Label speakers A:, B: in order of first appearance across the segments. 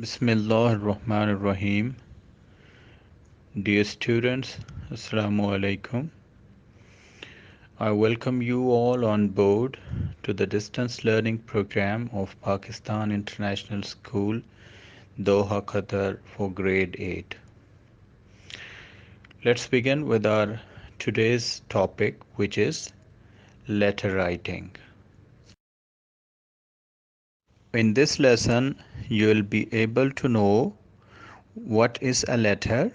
A: Bismillahirrahmanirrahim. Dear students, Assalamu alaikum. I welcome you all on board to the distance learning program of Pakistan International School, Doha, Qatar for grade 8. Let's begin with our today's topic, which is letter writing. In this lesson, you will be able to know what is a letter,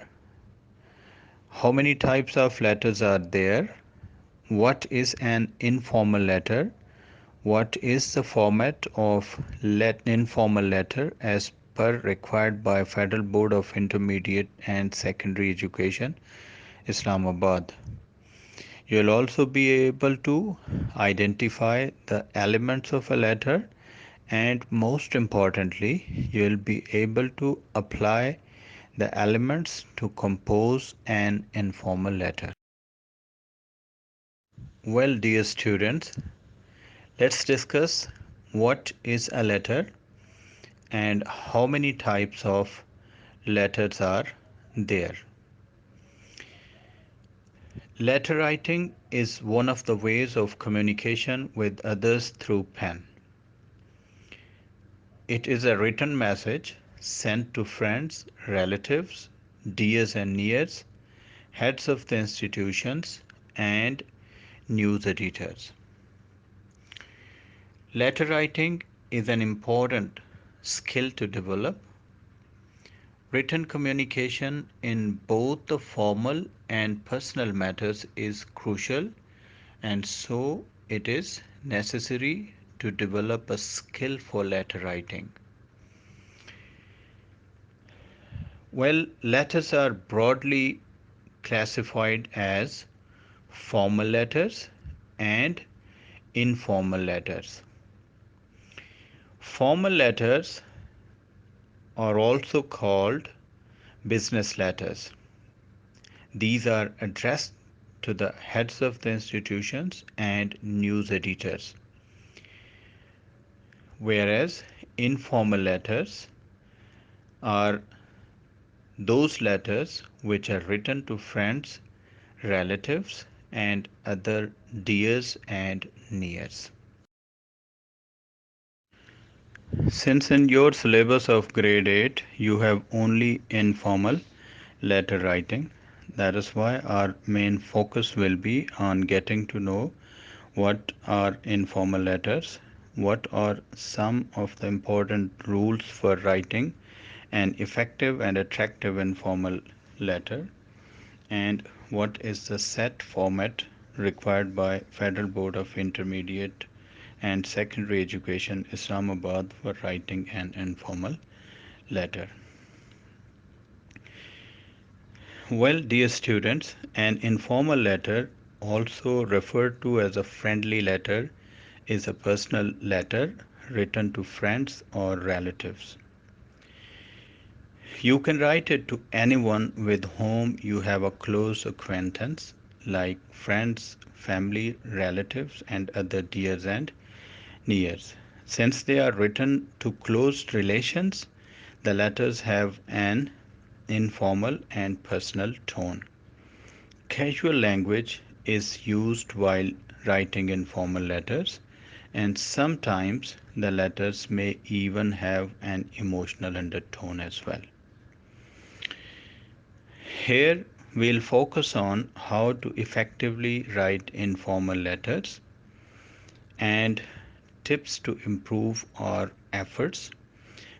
A: how many types of letters are there, what is an informal letter, what is the format of informal letter as per required by Federal Board of Intermediate and Secondary Education, Islamabad. You will also be able to identify the elements of a letter, and most importantly, you will be able to apply the elements to compose an informal letter. Well, dear students, let's discuss what is a letter and how many types of letters are there. Letter writing is one of the ways of communication with others through pen. It is a written message sent to friends, relatives, dears and nears, heads of the institutions, and news editors. Letter writing is an important skill to develop. Written communication in both the formal and personal matters is crucial, and so it is necessary to develop a skill for letter writing. Well, letters are broadly classified as formal letters and informal letters. Formal letters are also called business letters. These are addressed to the heads of the institutions and news editors, whereas informal letters are those letters which are written to friends, relatives, and other dears and nears. Since in your syllabus of grade 8 you have only informal letter writing, that is why our main focus will be on getting to know what are informal letters, what are some of the important rules for writing an effective and attractive informal letter, and what is the set format required by Federal Board of Intermediate and Secondary Education, Islamabad, for writing an informal letter. Well, dear students, an informal letter, also referred to as a friendly letter, is a personal letter written to friends or relatives. You can write it to anyone with whom you have a close acquaintance, like friends, family, relatives, and other dears and nears. Since they are written to close relations, the letters have an informal and personal tone. Casual language is used while writing informal letters, and sometimes the letters may even have an emotional undertone as well. Here we'll focus on how to effectively write informal letters and tips to improve our efforts.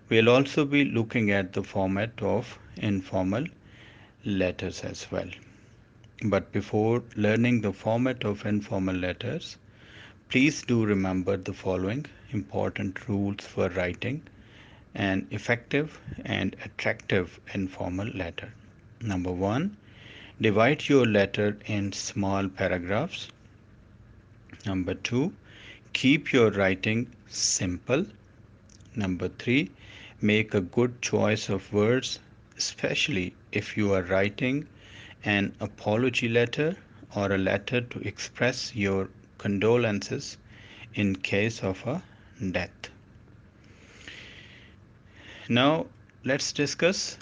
A: We'll also be looking at the format of informal letters as well. But before learning the format of informal letters, please do remember the following important rules for writing an effective and attractive informal letter. Number one, divide your letter in small paragraphs. Number two, keep your writing simple. Number three, make a good choice of words, especially if you are writing an apology letter or a letter to express your condolences in case of a death. Now, let's discuss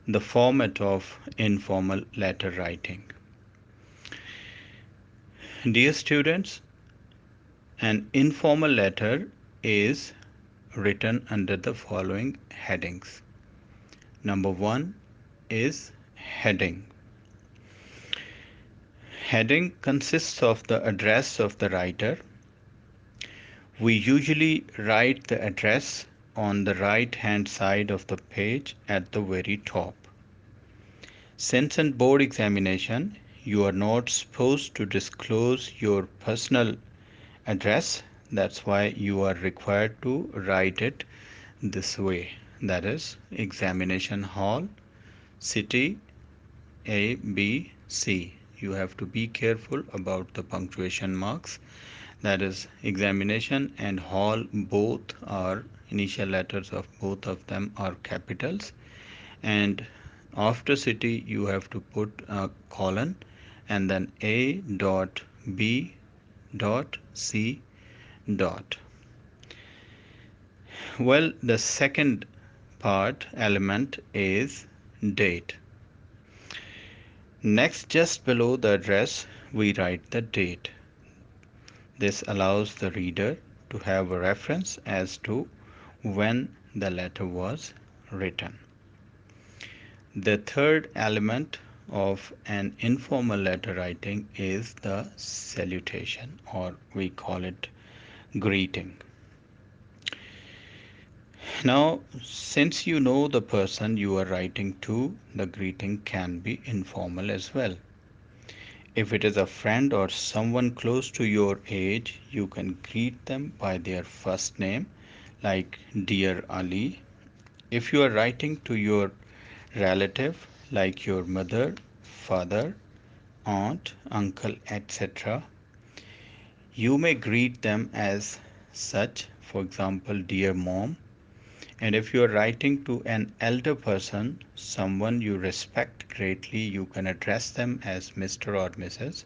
A: the format of informal letter writing. Dear students, an informal letter is written under the following headings. Number one is heading. Heading consists of the address of the writer. We usually write the address on the right hand side of the page at the very top. Since in board examination, you are not supposed to disclose your personal address, that's why you are required to write it this way. That is examination hall, city, A, B, C. You have to be careful about the punctuation marks. That is examination and hall, both are initial letters of both of them are capitals, and after city you have to put a colon and then A dot B dot C dot. Well, the second part element is date. Next, just below the address, we write the date. This allows the reader to have a reference as to when the letter was written. The third element of an informal letter writing is the salutation, or we call it greeting. Now, since you know the person you are writing to, the greeting can be informal as well. If it is a friend or someone close to your age, you can greet them by their first name, like Dear Ali. If you are writing to your relative, like your mother, father, aunt, uncle, etc., you may greet them as such, for example, Dear Mom. And if you are writing to an elder person, someone you respect greatly, you can address them as Mr. or Mrs.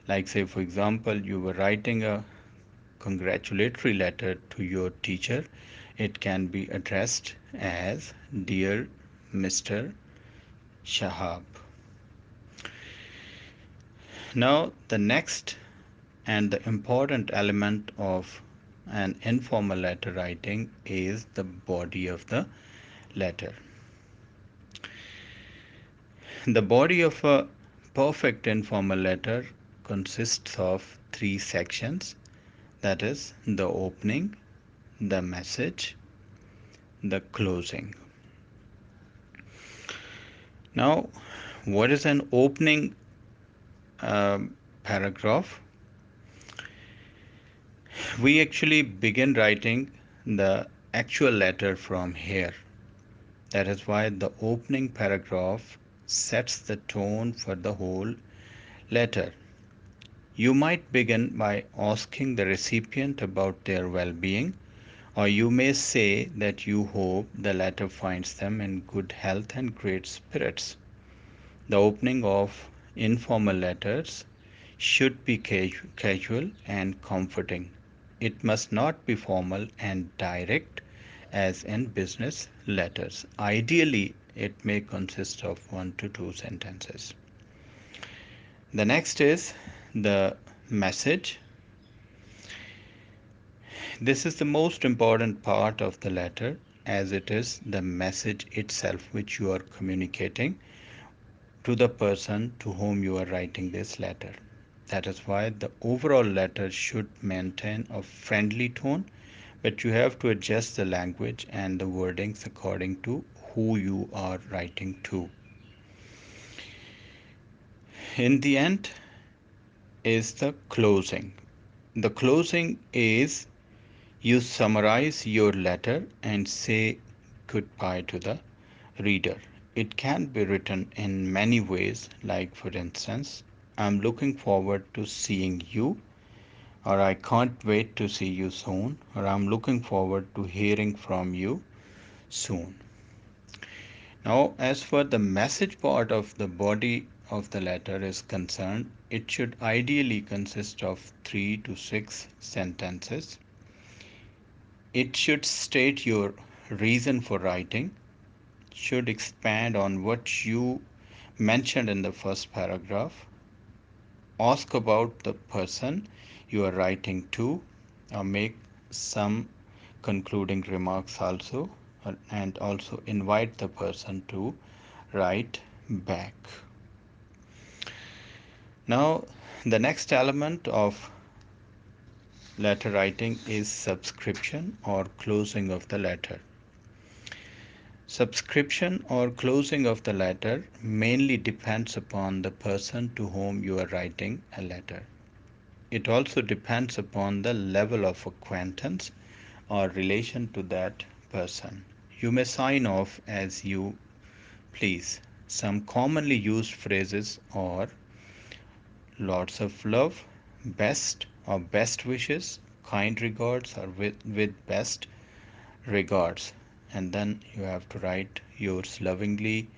A: Like, say, for example, you were writing a congratulatory letter to your teacher, it can be addressed as Dear Mr. Shahab. Now, the next and the important element of an informal letter writing is the body of the letter. The body of a perfect informal letter consists of three sections, that is, the opening, the message, the closing. Now, what is an opening paragraph? We actually begin writing the actual letter from here. That is why the opening paragraph sets the tone for the whole letter. You might begin by asking the recipient about their well being, or you may say that you hope the letter finds them in good health and great spirits. The opening of informal letters should be casual and comforting. It must not be formal and direct as in business letters. Ideally, it may consist of 1 to 2 sentences. The next is the message. This is the most important part of the letter, as it is the message itself which you are communicating to the person to whom you are writing this letter. That is why the overall letter should maintain a friendly tone, but you have to adjust the language and the wordings according to who you are writing to. In the end is the closing. The closing is you summarize your letter and say goodbye to the reader. It can be written in many ways, like, for instance, I'm looking forward to seeing you, or I can't wait to see you soon, or I'm looking forward to hearing from you soon. Now, as for the message part of the body of the letter is concerned, it should ideally consist of 3 to 6 sentences. It should state your reason for writing. should expand on what you mentioned in the first paragraph. Ask about the person you are writing to, or make some concluding remarks also, and also invite the person to write back. Now, the next element of letter writing is subscription or closing of the letter. Subscription or closing of the letter mainly depends upon the person to whom you are writing a letter. It also depends upon the level of acquaintance or relation to that person. You may sign off as you please. Some commonly used phrases are lots of love, best or best wishes, kind regards or with best regards. And then you have to write yours lovingly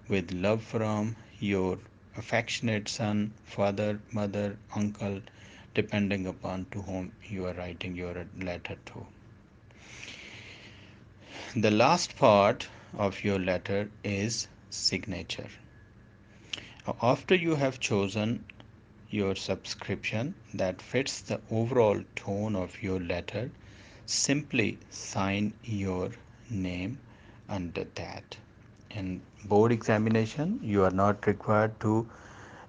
A: with love from your affectionate son, father, mother, uncle, depending upon to whom you are writing your letter to. The last part of your letter is signature. After you have chosen your subscription that fits the overall tone of your letter, simply sign your name under that. In board examination, you are not required to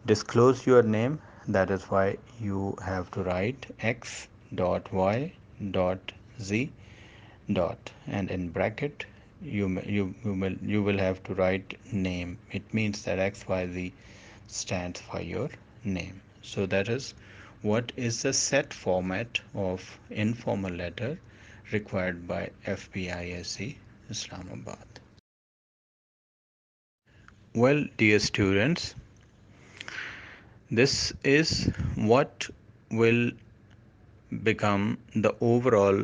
A: disclose your name. That is why you have to write X dot Y dot Z dot, and in bracket you will have to write name. It means that XYZ stands for your name. So that is what is the set format of informal letter required by FBISE Islamabad. Well, dear students, this is what will become the overall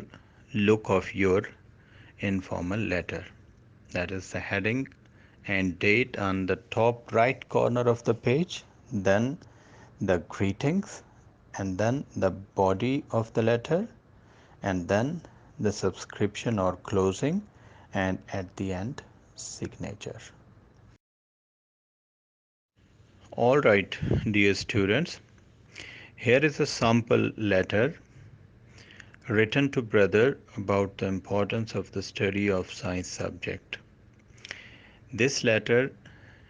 A: look of your informal letter. That is the heading and date on the top right corner of the page, then the greetings, and then the body of the letter, and then the subscription or closing, and at the end, signature. All right, dear students, here is a sample letter written to brother about the importance of the study of science subject. This letter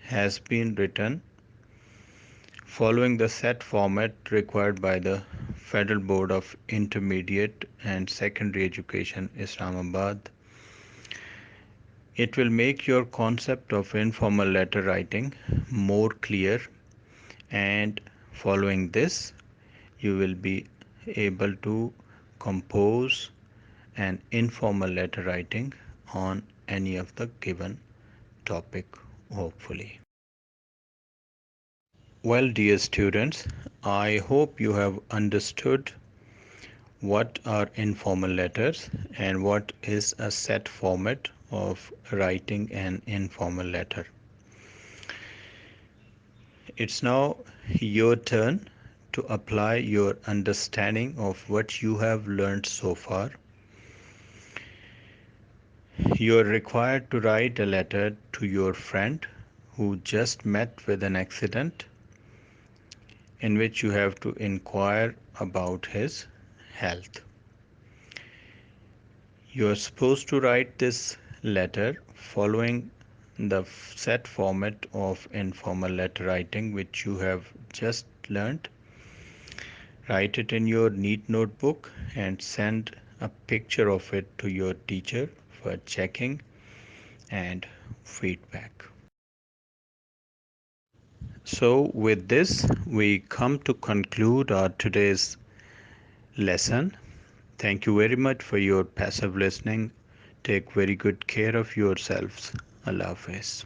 A: has been written following the set format required by the Federal Board of Intermediate and Secondary Education, Islamabad. It will make your concept of informal letter writing more clear, and following this, you will be able to compose an informal letter writing on any of the given topic, hopefully. Well, dear students, I hope you have understood what are informal letters and what is a set format of writing an informal letter. It's now your turn to apply your understanding of what you have learned so far. You are required to write a letter to your friend who just met with an accident, in which you have to inquire about his health. You are supposed to write this letter following the set format of informal letter writing which you have just learned. Write it in your neat notebook and send a picture of it to your teacher for checking and feedback. So with this, we come to conclude our today's lesson. Thank you very much for your passive listening. Take very good care of yourselves. Allah Hafiz.